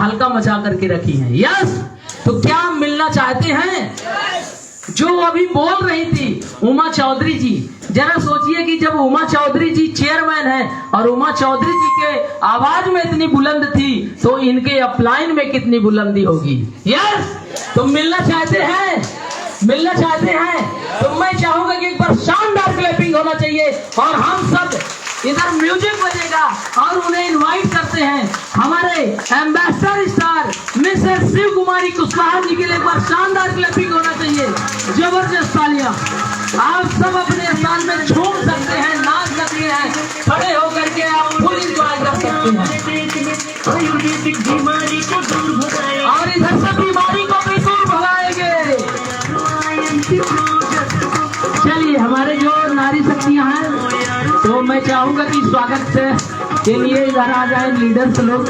तहलका मचा करके रखी हैं। यस, तो क्या हम मिलना चाहते हैं? जो अभी बोल रही थी उमा चौधरी जी, जरा सोचिए कि जब उमा चौधरी जी चेयरमैन है और उमा चौधरी जी के आवाज में इतनी बुलंद थी तो इनके अपलाइन में कितनी बुलंदी होगी। यस, तो मिलना चाहते हैं, मिलना चाहते हैं तो मैं चाहूंगा कि एक बार शानदार क्लैपिंग होना चाहिए और हम सब इधर म्यूजिक बजेगा और उन्हें इनवाइट करते हैं हमारे एम्बेसडर स्टार मिसेस शिव कुमारी कुशवाहा जी के लिए। एक बार शानदार क्लैपिंग होना चाहिए, जबरदस्त तालियां। आप सब अपने स्थान में झूम सकते हैं, नाच सकते हैं, खड़े होकर के आप फुल एंजॉय कर सकते हैं और इधर से बीमारी को भी दूर भगाएंगे। चलिए, हमारे जो नारी शक्तियां हैं तो मैं चाहूंगा कि स्वागत से के लिए इधर आ जाए लीडर्स लोग।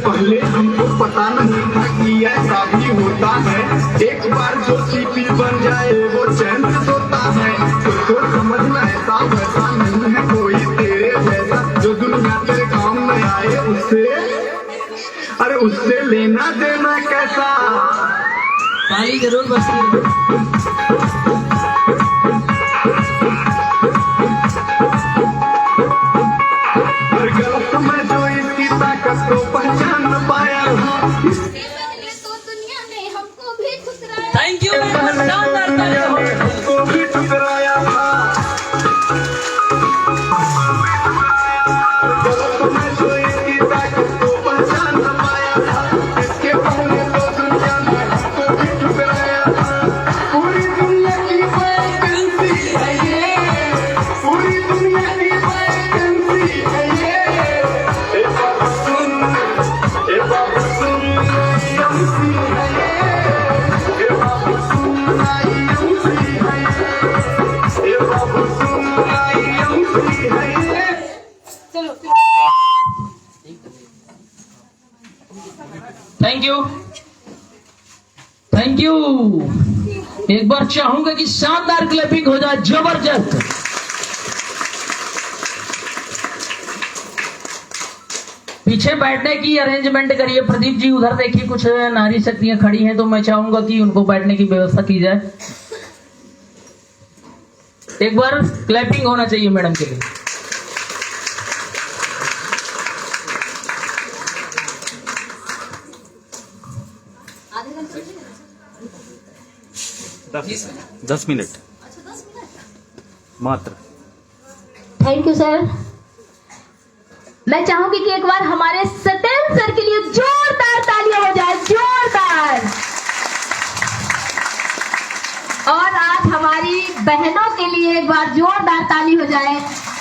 पहले हमको पता नहीं था कि ऐसा भी होता है। एक बार जो सीपी बन जाए वो चैन से सोता है। तो समझना ऐसा वैसा नहीं है कोई तेरे जैसा, जो दुनिया तेरे काम में आए उससे, अरे उससे लेना देना कैसा। ताली जरूर बजती को पहचान न पाया। थैंक यू, हमको भी ठुकराया था। मैं जो इसकी ताकत को पहचान न पाया था, इसके पहले तो दुनिया में हमको भी ठुकराया था। पूरी दुनिया की वैकेंसी है ये, पूरी दुनिया की वैकेंसी है ये। Thank you, thank you. एक बार चाहूंगा कि शानदार क्लैपिंग हो जाए, जबरदस्त। पीछे बैठने की अरेंजमेंट करिए। प्रदीप जी उधर देखिए, कुछ नारी शक्तियां खड़ी हैं तो मैं चाहूंगा कि उनको बैठने की व्यवस्था की जाए। एक बार क्लैपिंग होना चाहिए मैडम के लिए। दस मिनट मात्र। Thank you sir. मैं चाहूंगी कि एक बार हमारे सत्येंद्र सर के लिए जोरदार तालियां हो जाए, जोरदार। और आज हमारी बहनों के लिए एक बार जोरदार ताली हो जाए।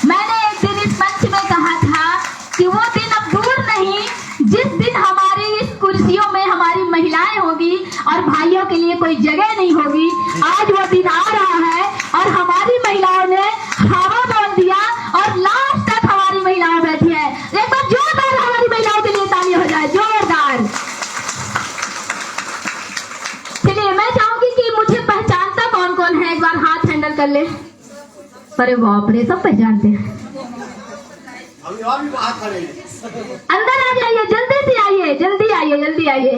मैंने एक दिन इस मंच में कहा था कि वो दिन अब दूर नहीं, जिस दिन हमारी इस कुर्सियों में हमारी महिलाएं होगी और भाइयों के लिए कोई जगह नहीं होगी। आज वो दिन आ रहा है और हमारी महिलाओं ने हवा बोल दिया और लास्ट तक हमारी महिलाएं बैठी है। एक बार जोरदार हमारी महिलाओं के लिए ताली हो जाए, जोरदार। चलिए, मैं चाहूंगी कि मुझे पहचानता कौन कौन है, एक बार हाथ हैंडल कर ले। अरे बाप रे, सब पहचानते हैं। अंदर आ जाइए, जल्दी से आइए, जल्दी आइए, जल्दी आइए।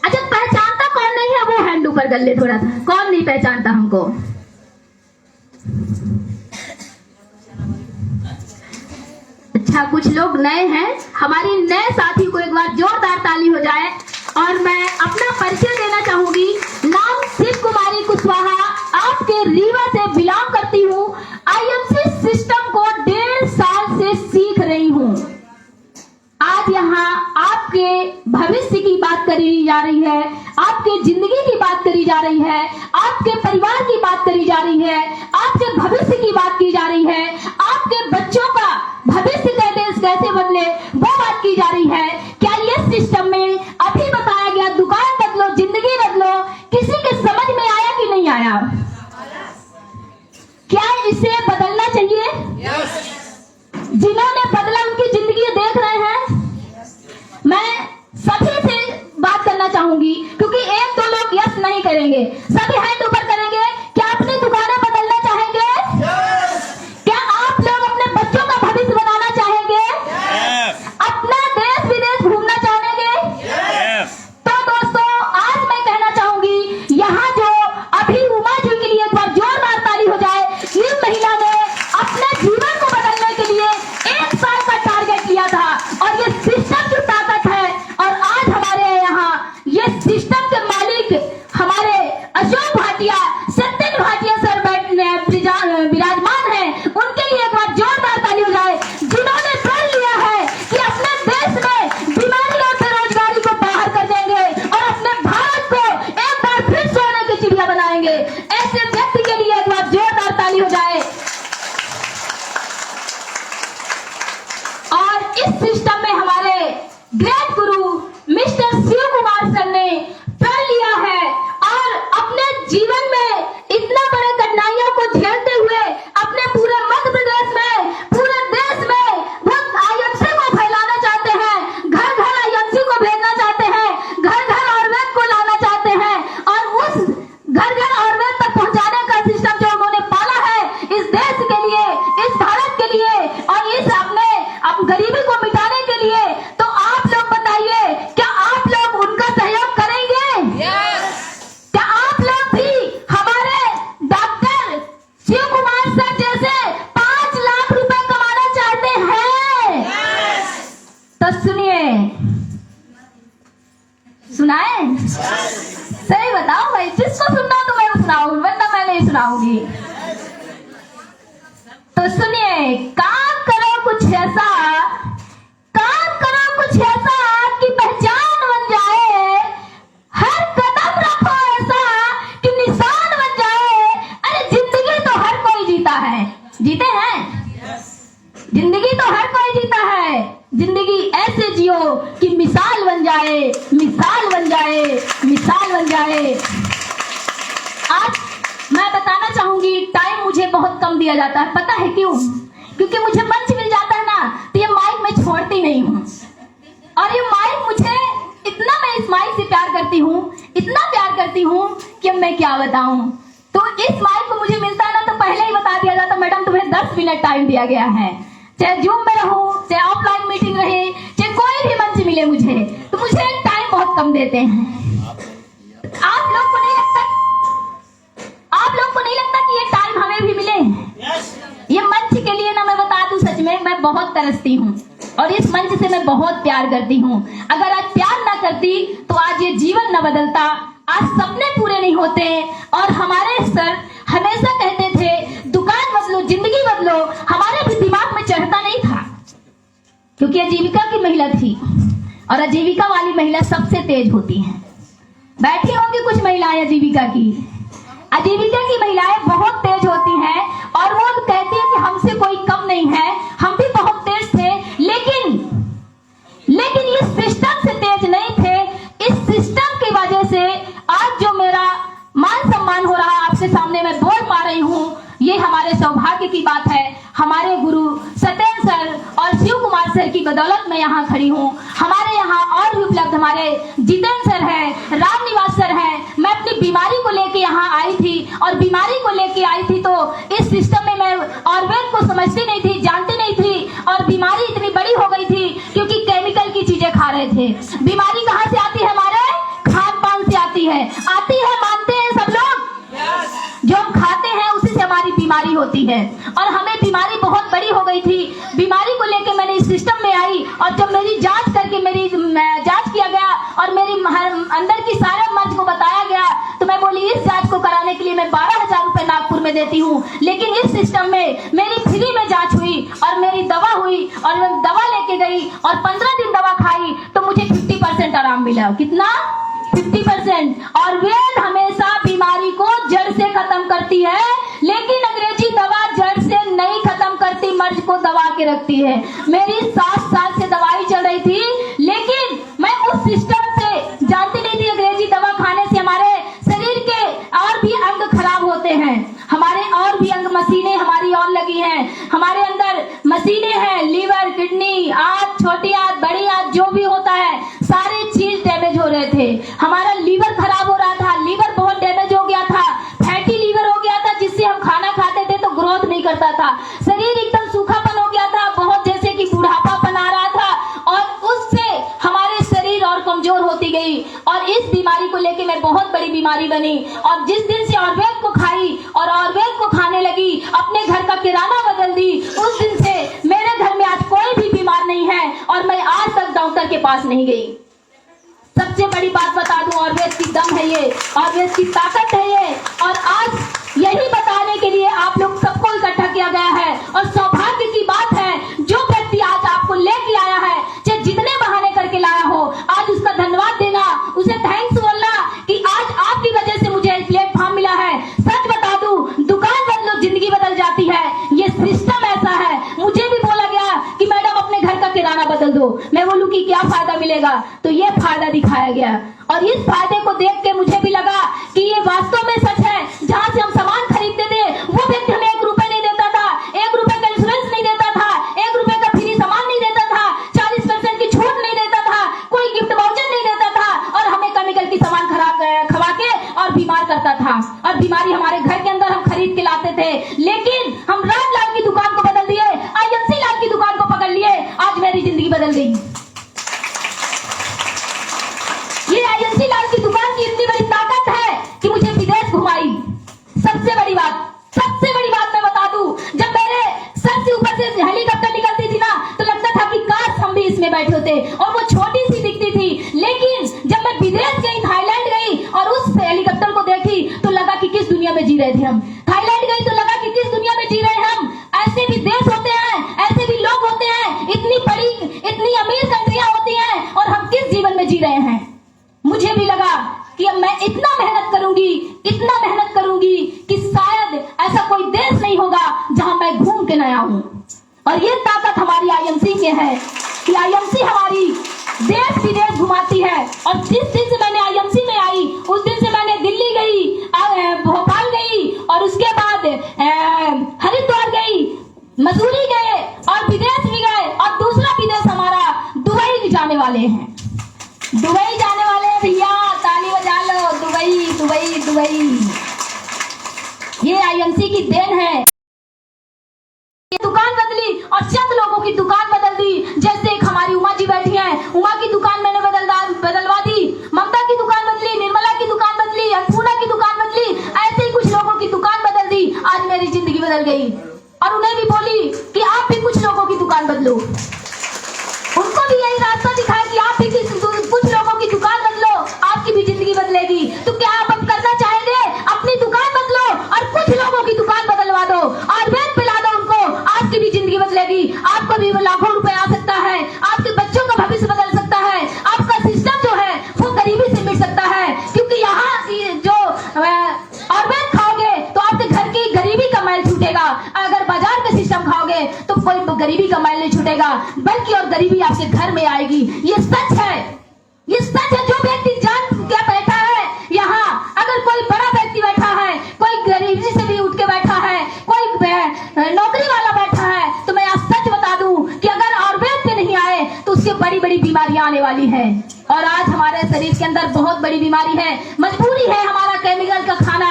अच्छा, पहचानता कौन नहीं है वो हैंड ऊपर कर ले थोड़ा सा, कौन नहीं पहचानता हमको? अच्छा, कुछ लोग नए हैं। हमारी नए साथी को एक बार जोरदार ताली हो जाए। और मैं अपना परिचय देना चाहूंगी। नाम शिव कुमारी कुशवाहा, आपके रीवा से बिलोंग करती हूँ। आईएमसी सिस्टम को 1.5 साल से सीख रही हूँ। आज यहाँ आपके भविष्य की बात करी जा रही है, आपके जिंदगी की बात करी जा रही है, आपके परिवार की बात करी जा रही है, आपके भविष्य की बात की जा रही है, आपके बच्चों का भविष्य कैसे बदले वो बात की जा रही है। क्या ये सिस्टम में अभी बताया गया दुकान बदलो जिंदगी बदलो किसी के समझ में आया कि नहीं आया? क्या इसे बदलना चाहिए? जिन्होंने बदला उनकी जिंदगी देख रहे हैं। मैं सभी से बात करना चाहूंगी क्योंकि एक दो लोग यस नहीं करेंगे, सभी हैंड ऊपर करेंगे। क्या अपनी दुकानें बदलना चाहेंगे? क्या आप लोग अपने बच्चों का भविष्य बनाना चाहेंगे? अपना देश विदेश घूमना चाहेंगे? तो दोस्तों, आज मैं कहना चाहूंगी, यहाँ जो अभी उमा जी के लिए एक बार जोरदार ताली हो जाए। इस महिला ने अपने जीवन को बदलने के लिए 1 साल का टारगेट लिया था और ये सिस्टम की ताकत है। और आज हमारे यहाँ ये सिस्टम के मालिक हमारे अशोक भाटिया, सत्यन भाटिया सर विराजमान है। उनके लिए एक बार जोरदार ताली हो जाए, जिन्होंने प्रण लिया है कि अपने देश में बीमारी और बेरोजगारी को बाहर कर देंगे और अपने भारत को एक बार फिर सोने की चिड़िया बनाएंगे। ऐसे व्यक्ति के लिए एक बार जोरदार ताली हो जाए। और इस सिस्टम में हमारे ग्रेट गुरु मिस्टर शिव कुमार सर ने प्रण लिया है और अपने जीवन में इतना बड़े कठिनाइयों को झेलते हुए अपने पूरे मध्य प्रदेश में, पूरे देश में वो आईएमसी को फैलाना चाहते हैं, घर घर आईएमसी को भेजना चाहते हैं, घर घर आयुर्वेद को लाना चाहते हैं। और उस घर घर आयुर्वेद तक पहुंचाने का सिस्टम जो उन्होंने पाला है इस देश के लिए, इस भारत के लिए और इस अपने गरीबी को मिटाने के लिए, तो आप लोग बताइए, क्या आप लोग उनका सहयोग करेंगे? क्या आप लोग भी हमारे डॉक्टर शिव कुमार सर जैसे 5 लाख रुपए कमाना चाहते हैं? तो सुनिए, सुनाए? सही बताओ भाई, जिसको सुनना तो मैं सुनाऊंगी, वरना मैं नहीं सुनाऊंगी। तो सुनिए, काम करो कुछ ऐसा, काम करो कुछ ऐसा कि पहचान बन जाए, हर कदम रखो ऐसा कि निशान बन जाए। अरे जिंदगी तो हर कोई जीता है, जीते हैं? जिंदगी तो हर कोई जीता है। जिंदगी ऐसे जियो कि मिसाल बन जाए, मिसाल बन जाए, मिसाल बन जाए। आज मैं बताना चाहूंगी, टाइम मुझे बहुत कम दिया जाता है। पता है क्यों? क्योंकि मुझे मंच मिल जाता है ना, तो ये माइक मैं छोड़ती नहीं हूँ। और ये माइक मुझे इतना, मैं इस माइक से प्यार करती हूँ, इतना प्यार करती हूँ कि मैं क्या बताऊं। तो इस माइक को मुझे मिलता है ना, तो पहले ही बता दिया जाता, मैडम तुम्हें 10 मिनट टाइम दिया गया है। चाहे जूम में रहूं, चाहे ऑफलाइन मीटिंग रहे, चाहे कोई भी मंच मिले मुझे, तो मुझे टाइम बहुत कम देते हैं। आप लोग को नहीं लगता, आप लोग को नहीं लगता कि ये टाइम हमें भी मिले? ये मंच के लिए ना, मैं बता दूं, सच में मैं बहुत तरसती हूँ और इस मंच से मैं बहुत प्यार करती हूँ। अगर आज प्यार ना करती तो आज ये जीवन न बदलता, आज सपने पूरे नहीं होते। और हमारे सर हमेशा कहते थे दुकान बदलो जिंदगी बदलो, हमारे भी दिमाग में चढ़ता नहीं था, क्योंकि आजीविका की महिला थी और आजीविका वाली महिला सबसे तेज होती है। बैठी होंगी कुछ महिलाएं आजीविका की, आजीविका की महिलाएं बहुत तेज होती हैं और वो कहती है कि हमसे कोई कम नहीं है, हम भी बहुत तेज थे, लेकिन इस सिस्टम से तेज नहीं थे। इस सिस्टम की वजह से आज जो मेरा मान सम्मान हो रहा है, आपके सामने मैं बोल पा रही हूँ, ये हमारे सौभाग्य की बात है। हमारे गुरु सत्येंद्र सर और शिव कुमार सर की बदौलत मैं यहाँ खड़ी हूँ। हमारे यहाँ और भी उपलब्ध हमारे जितेंद्र सर है, राम निवास सर है। मैं अपनी बीमारी को लेके यहाँ आई थी और बीमारी को लेके आई थी तो इस सिस्टम में मैं आयुर्वेद को समझती नहीं थी, जानती नहीं थी और बीमारी इतनी बड़ी हो गई थी क्योंकि केमिकल की चीजें खा रहे थे। बीमारी कहाँ से आती है? हमारे खान पान से आती है, मानते हैं सब लोग। जो हम खाते हैं उसी से हमारी बीमारी होती है और हमें बीमारी बहुत बड़ी हो गई थी। बीमारी को लेके मैंने इस सिस्टम में आई और जब मेरी जांच करके मेरी जांच किया गया और मेरी अंदर की सारे मर्ज को बताया गया तो मैं बोली इस जांच को कराने के लिए मैं 12,000 रुपए नागपुर में देती हूँ, लेकिन इस सिस्टम में मेरी फ्री में जांच हुई और मेरी दवा हुई और मैं दवा लेके गई और 15 दिन दवा खाई तो मुझे 50% आराम मिला। कितना? 50%। और वेद हमेशा बीमारी को जड़ से खत्म करती है, लेकिन अंग्रेजी दवा जड़ से नहीं खत्म करती, मर्ज को दबा के रखती है। मेरी 7 साल से दवाई चल रही थी, लेकिन मैं उस सिस्टम से जानती नहीं थी अंग्रेजी दवा खाने से हमारे शरीर के और भी अंग खराब होते हैं। हमारे और भी अंग मशीनें हमारी और लगी हैं, हमारे अंदर मशीनें हैं, लीवर, किडनी, आंत, छोटी आंत, बड़ी आंत, जो भी होता है सारे चीज डैमेज हो रहे थे। हमारा लीवर खराब हो रहा था, लीवर बहुत डैमेज हो गया था, फैटी लीवर हो गया था जिससे हम खाना खाते थे तो ग्रोथ नहीं करता था, शरीर एकदम सूखापन हो गया था, बहुत जैसे कि बुढ़ापापन आ रहा था और उससे हमारे शरीर और कमजोर होती गई। और इस बीमारी को लेके मैं बहुत बड़ी बीमारी बनी और जिस दिन से आयुर्वेद को खाई और आयुर्वेद को खाने लगी, अपने घर का किराना बदल दी, उस दिन से मेरे घर में आज कोई भी बीमार नहीं है और मैं आज तक डॉक्टर के पास नहीं गई। सबसे बड़ी बात बता दूं, आयुर्वेद की दम है ये, आयुर्वेद की ताकत है ये और आज यही बताने के लिए आप लोग सबको इकट्ठा किया गया है। और सौभाग्य की बात है जो व्यक्ति आज आपको लेके आया है, चाहे जितने बहाने करके लाया हो, आज उसका धन्यवाद देना, उसे थैंक्स बोलना कि आज आपकी वजह से मुझे प्लेटफॉर्म मिला है। सच बता दूं, दुकान बदलो जिंदगी बदल जाती है, ये सिस्टम ऐसा है। मुझे भी बोला गया कि मैडम अपने घर का किराना बदल दो, मैं बोलूं कि क्या फायदा मिलेगा, तो ये फायदा दिखाया गया और इस फायदे को देख के मुझे भी लगा कि ये वास्तव में सच है। जहां से हम सामान खरीदते थे वो व्यक्ति हमें 1 रुपए नहीं देता था, 1 रुपए का इंश्योरेंस नहीं देता था, 1 रुपए का फ्री सामान नहीं देता था, 40% की छूट नहीं देता था, कोई गिफ्ट वाउचर नहीं देता था और हमें केमिकल की सामान खवा के और बीमार करता था और बीमारी हमारे घर के अंदर हम खरीद के लाते थे। लेकिन हम रामलाल की दुकान को बदल दिए, IMC लाल की दुकान को पकड़ लिए, आज मेरी जिंदगी बदल गई। ये IMC लाल की दुकान की इतनी बड़ी ताकत है कि मुझे विदेश घुमाई। सबसे बड़ी बात मैं बता दूं, जब मेरे सर से ऊपर से हेलीकॉप्टर निकलती थी ना तो लगता था कि काश हम भी इसमें बैठे होते और वो छोटी सी दिखती थी। लेकिन जब मैं विदेश गई, थाईलैंड गई और उस हेलीकॉप्टर को देखी तो लगा कि किस दुनिया में जी रहे थे हम। थाईलैंड गई तो लगा कि किस दुनिया में जी रहे हैं हम। ऐसे भी देश होते हैं, ऐसे भी लोग होते हैं, इतनी बड़ी, इतनी अमीर कंट्रियां होती हैं और हम किस जीवन में जी रहे हैं। मुझे भी लगा कि अब मैं इतना मेहनत करूंगी कि शायद ऐसा कोई देश नहीं होगा जहां मैं घूम के न आऊं। और ये ताकत हमारी IMC के है कि IMC हमारी देश विदेश घुमाती है। और जिस दिन से मैंने IMC में आई उस दिन से मैंने दिल्ली गई, भोपाल गई और उसके बाद हरिद्वार गई, मसूरी गए और विदेश भी गए और दूसरा विदेश हमारा दुबई जाने वाले हैं। दुबई जाने वाले हैं भैया, ताली बजा लो। दुबई दुबई दुबई, ये IMC की देन है। ये दुकान बदली और चंद लोगों की दुकान बदल दी। जैसे एक हमारी उमा जी बैठी हैं, उमा की दुकान मैंने बदलवा दी, ममता की दुकान बदली, निर्मला की दुकान बदली, अन्नपूर्णा की दुकान बदली, ऐसे ही कुछ लोगों की दुकान बदल दी। आज मेरी जिंदगी बदल गई और उन्हें भी बोली कि आप भी कुछ लोगों की दुकान बदलो। उनको भी यही रास्ता दिखाया कि आप भी कुछ लोगों की दुकान बदलो, आपकी भी जिंदगी बदलेगी। तो क्या आप अब करना चाहेंगे? अपनी दुकान बदलो और कुछ लोगों की दुकान बदलवा दो, आयुर्वेद पिला दो उनको, आपकी भी जिंदगी बदलेगी। आपको भी लाखों रुपए आ सकता है, आपके बच्चों का भविष्य बदल सकता है, आपका सिस्टम जो है वो गरीबी से मिट सकता है। क्योंकि यहाँ जो आयुर्वेद खाओगे तो आपके घर की गरीबी का मैल छूटेगा। अगर बाजार का सिस्टम खाओगे तो कोई गरीबी का मैल नहीं छूटेगा, बल्कि और गरीबी आपके घर में आएगी। ये सच है, ये सच है। जो व्यक्ति जान क्या बैठा है यहाँ, अगर कोई बड़ा व्यक्ति बैठा है, कोई गरीबी से भी उठ के बैठा है, कोई नौकरी वाला बैठा है, आने वाली है। और आज हमारे शरीर के अंदर बहुत बड़ी बीमारी है, मजबूरी है हमारा केमिकल का खाना,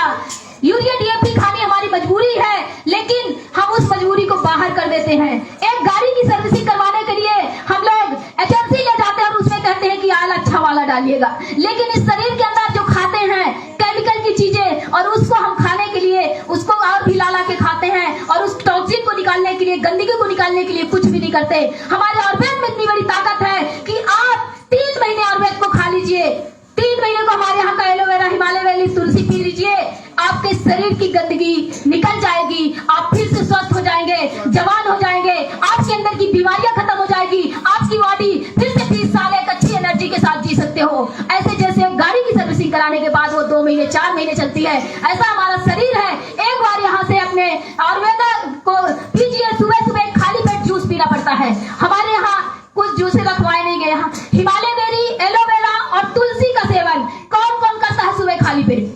यूरिया डीएपी खानी हमारी मजबूरी है, लेकिन हम उस मजबूरी को बाहर कर देते हैं। एक गाड़ी की सर्विसिंग करवाने के लिए हम लोग एजेंसी ले जाते हैं और उसमें कहते हैं कि आयल अच्छा वाला डालिएगा, लेकिन इस शरीर के अंदर जो खाते हैं केमिकल की चीजें, और उसको हम खाने के लिए उसको और भी ला के खाते हैं, और उस टॉक्सिन को निकालने के लिए, गंदगी को निकालने के लिए कुछ भी नहीं करते। हमारे आयुर्वेद में इतनी बड़ी ताकत है कि आप 3 महीने आयुर्वेद को खा लीजिए, 3 महीने को हमारे यहाँ का एलोवेरा, हिमालय वैली तुलसी पी लीजिए, आपके शरीर की गंदगी निकल जाएगी, आप फिर से स्वस्थ हो जाएंगे, जवान हो जाएंगे, आपके अंदर की बीमारियां खत्म हो जाएगी, आपकी बॉडी फिर से 30 साल एक अच्छी एनर्जी के साथ जी सकते हो। ऐसे जैसे एक गाड़ी की सर्विसिंग कराने के बाद वो 2 महीने 4 महीने चलती है, ऐसा हमारा शरीर है। एक बार यहाँ से अपने आयुर्वेद को पीजिए, सुबह सुबह खाली पेट जूस पीना पड़ता है। हमारे यहाँ कुछ जूसे रखवाए नहीं गए, हिमालय बेरी, एलोवेरा और तुलसी का सेवन कौन कौन करता है सुबह खाली पेट?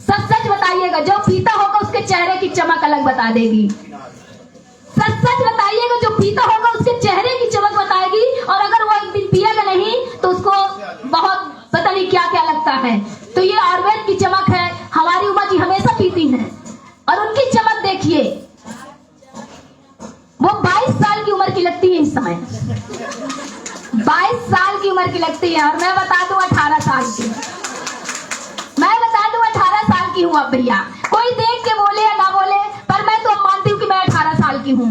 सच सच बताइएगा, जो पीता होगा उसके चेहरे की चमक अलग बता देगी। सच सच बताइएगा, जो पीता होगा उसके चेहरे की चमक बताएगी, और अगर वो एक दिन पिएगा नहीं तो उसको बहुत पता नहीं क्या क्या लगता है। तो ये आयुर्वेद की चमक है। हमारी उमा जी हमेशा पीती हैं, और उनकी चमक देखिए, वो 22 साल की उम्र की लगती है इस समय, 22 साल की उम्र की लगती है, और मैं बता दूं 18 साल की, मैं बता दूं 18 साल की हूँ अब भैया। कोई देख के बोले या ना बोले, पर मैं तो मानती हूँ कि मैं 18 साल की हूँ।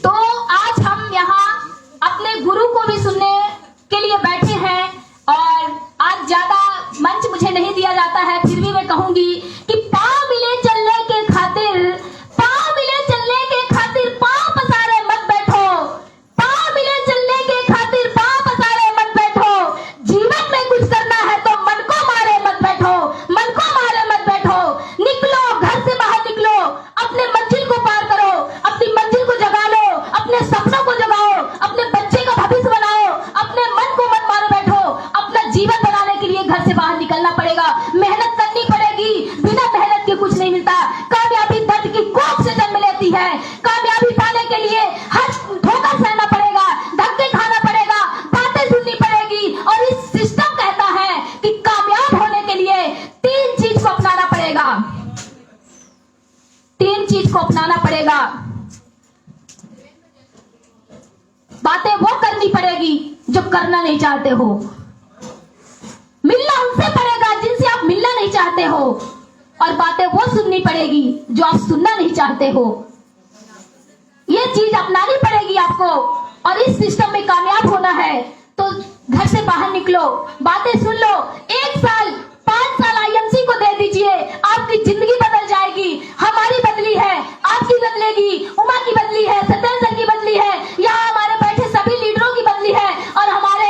तो आज हम यहाँ अपने गुरु को भी सुनने के लिए बैठे हैं, और आज ज्यादा मंच मुझे नहीं दिया जाता है, फिर भी मैं कहूंगी कि पाँव मिले चलने के खातिर, पाँव मिले चलने के खातिर पाँव पसारे मत बैठो, पाँव मिले चलने के खातिर पाँव पसारे मत बैठो, जीवन में कुछ करना है तो मन को मारे मत बैठो, मन को मारे मत बैठो, निकलो, घर से बाहर निकलो, अपने मंजिल को पार करो, अपनी मंजिल को जगा लो, अपने सपनों को जगाओ, अपने बच्चे का भविष्य बनाओ, अपने मन को मत मारे बैठो। अपना जीवन बनाने के लिए घर से बाहर निकलना पड़ेगा, मेहनत करनी पड़ेगी, बिना मेहनत के कुछ नहीं मिलता। कामयाबी दर्द की कोख से जन्म लेती है, कामयाबी पाने के लिए हर धोखा सहना पड़ेगा, धक्के खाना पड़ेगा, बातें सुननी पड़ेगी, और इस सिस्टम कहता है कि कामयाब होने के लिए 3 चीज को अपनाना पड़ेगा, 3 चीज को अपनाना पड़ेगा। बातें वो करनी पड़ेगी जो करना नहीं चाहते हो, मिलना उनसे पड़ेगा जिनसे आप मिलना नहीं चाहते हो, और बातें वो सुननी पड़ेगी जो आप सुनना नहीं चाहते हो। ये चीज अपनानी पड़ेगी आपको, और इस सिस्टम में कामयाब होना है तो घर से बाहर निकलो, बातें सुन लो। 1 साल 5 साल आईएमसी को दे दीजिए, आपकी जिंदगी बदल जाएगी। हमारी बदली है, आपकी बदलेगी, उमा की बदली है, सत्येंद्र सर की बदली है, यहाँ हमारे बैठे सभी लीडरों की बदली है, और हमारे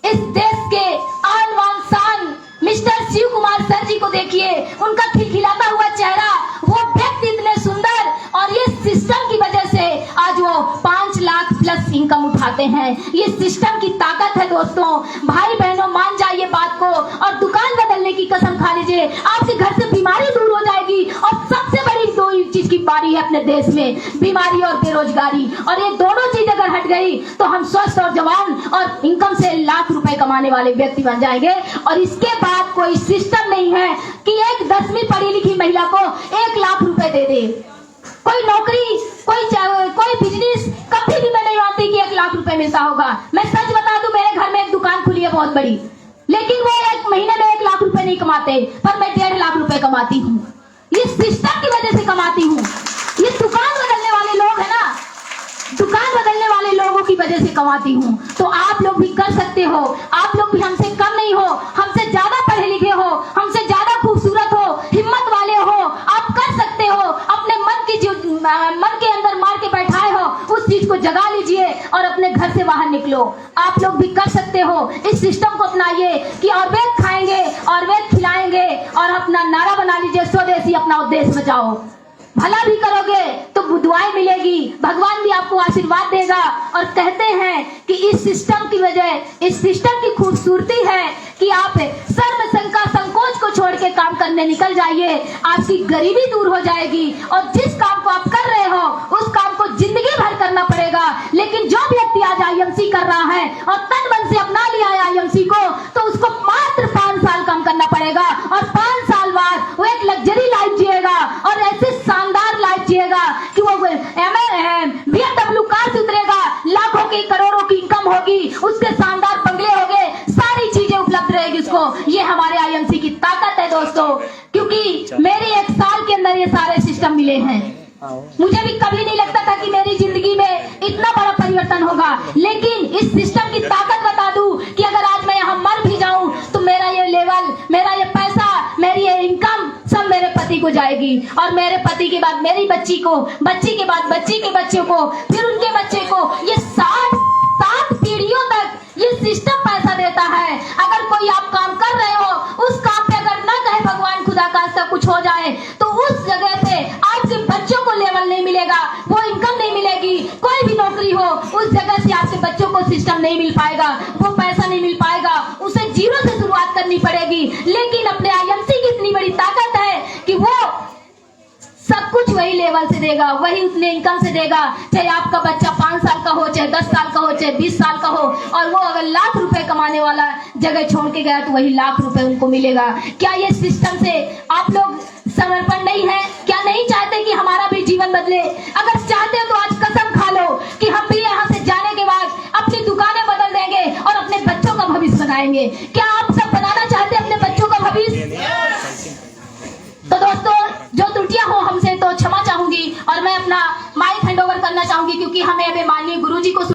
इस देश के आन बान शान मिस्टर शिव कुमार सर जी को देखिए, उनका खिलखिलाता हुआ चेहरा, वो व्यक्ति इतने सुंदर, और ये सिस्टम की वजह से आज वो 5 लाख प्लस इनकम उठाते हैं। ये सिस्टम की ताकत है दोस्तों। भाई बहनों, मान जाइए बात को, और दुकान बदलने की कसम खा लीजिए, आपके घर से बीमारी दूर हो जाएगी। और सबसे बड़ी 2 चीज की बीमारी है अपने देश में, बीमारी और बेरोजगारी, और ये दोनों चीज अगर हट गई तो हम स्वस्थ और जवान और इनकम से लाख रुपए कमाने वाले व्यक्ति बन जाएंगे। और इसके बाद कोई सिस्टम नहीं है कि एक 10वीं पढ़ी लिखी महिला को 1 लाख रुपए दे दे। कोई नौकरी, कोई बिजनेस कभी भी मैं नहीं मानती कि 1 लाख रुपए मिलता होगा। मैं सच बता दूं, मेरे घर में एक दुकान खुली है बहुत बड़ी, लेकिन वो 1 महीने में 1 लाख रुपए नहीं कमाते, पर मैं 1.5 लाख रुपए कमाती हूँ। ये सिस्टम की वजह से कमाती हूँ। ये दुकान बदलने वाले लोग है ना, दुकान बदलने वाले लोगों की वजह से कमाती हूँ। तो आप लोग भी कर सकते हो, आप लोग भी हमसे कम नहीं हो, हमसे ज्यादा पढ़े लिखे हो, हमसे ज्यादा खूबसूरत हो, हिम्मत वाले हो, आप कर सकते हो। अपने मन की जो मन के अंदर मार के बैठाए हो, उस चीज को जगा लीजिए और अपने घर से बाहर निकलो। आप लोग भी कर सकते हो। इस सिस्टम को अपनाइए कि आयुर्वेद खाएंगे, आयुर्वेद खिलाएंगे, और अपना नारा बना लीजिए, स्वदेशी अपना उद्देश्य बचाओ। भला भी करोगे तो दुआएं मिलेगी, भगवान भी आपको आशीर्वाद देगा। और कहते हैं कि इस सिस्टम की वजह, इस सिस्टम की खूबसूरती है कि आप शर्म, शंका, संकोच को छोड़ के काम करने करने निकल जाइए, आपकी गरीबी दूर हो जाएगी। और जिस काम को आप कर रहे हो उस काम को जिंदगी भर करना पड़ेगा। लेकिन जो व्यक्ति आज आईएमसी कर रहा है और तन मन से अपना लिया है आईएमसी को, तो उसको मात्र 5 साल काम करना पड़ेगा और 5 साल बाद वो एक लग्जरी लाइफ जिएगा और ऐसे शानदार लाइफ जिएगा कि वो BMW कार से उतरेगा, लाखों की करोड़ों की इनकम होगी, उसके शानदार बंगले होंगे, सारी चीजें उपलब्ध रहेगी उसको। ये हमारे आईएमसी की ताकत है दोस्तों, क्योंकि मेरे 1 साल के अंदर ये सारे सिस्टम मिले हैं। मुझे भी कभी नहीं लगता था कि मेरी जिंदगी में इतना बड़ा परिवर्तन होगा, लेकिन इस सिस्टम की ताकत बता दूं कि अगर आज मैं यहाँ मर भी जाऊं तो मेरा ये लेवल, मेरा ये पैसा, मेरी ये इनकम सब मेरे पति को जाएगी और मेरे पति के बाद मेरी बच्ची को, बच्ची के बाद बच्ची के बच्चों को, फिर उनके बच्चे को, ये 7 पीढ़ियों तक ये सिस्टम पैसा देता है। अगर कोई आप काम कर रहे हो, उस काम पे अगर ना कहे भगवान खुदा का सब कुछ हो जाए, तो उस जगह पे आपके बच्चों को लेवल नहीं मिलेगा, वो इनकम नहीं मिलेगी। कोई भी नौकरी हो, उस जगह से आपके बच्चों को सिस्टम नहीं मिल पाएगा, वो पैसा नहीं मिल पाएगा, उसे जीरो से शुरुआत करनी पड़ेगी। लेकिन अपने आईएमसी की इतनी बड़ी ताकत है कि वो सब कुछ वही लेवल से देगा, वही उतने इनकम से देगा। चाहे आपका बच्चा 5 साल का हो, चाहे 10 साल का हो, चाहे 20 साल का हो, और वो अगर लाख रुपए कमाने वाला जगह छोड़ के गया तो वही लाख रुपए उनको मिलेगा। क्या ये सिस्टम से आप लोग समर्पण नहीं है? क्या नहीं चाहते कि हमारा भी जीवन बदले? अगर चाहते हो तो आज कसम खा लो कि हम भी यहाँ से जाने के बाद अपनी दुकानें बदल देंगे और अपने बच्चों का भविष्य बनाएंगे। क्या आप सब बनाना चाहते हैं अपने बच्चों का भविष्य? तो दोस्तों, जो त्रुटियां हो हमसे तो क्षमा चाहूंगी और मैं अपना माइक हैंड ओवर करना चाहूंगी, क्योंकि हमें अभी माननीय गुरुजी को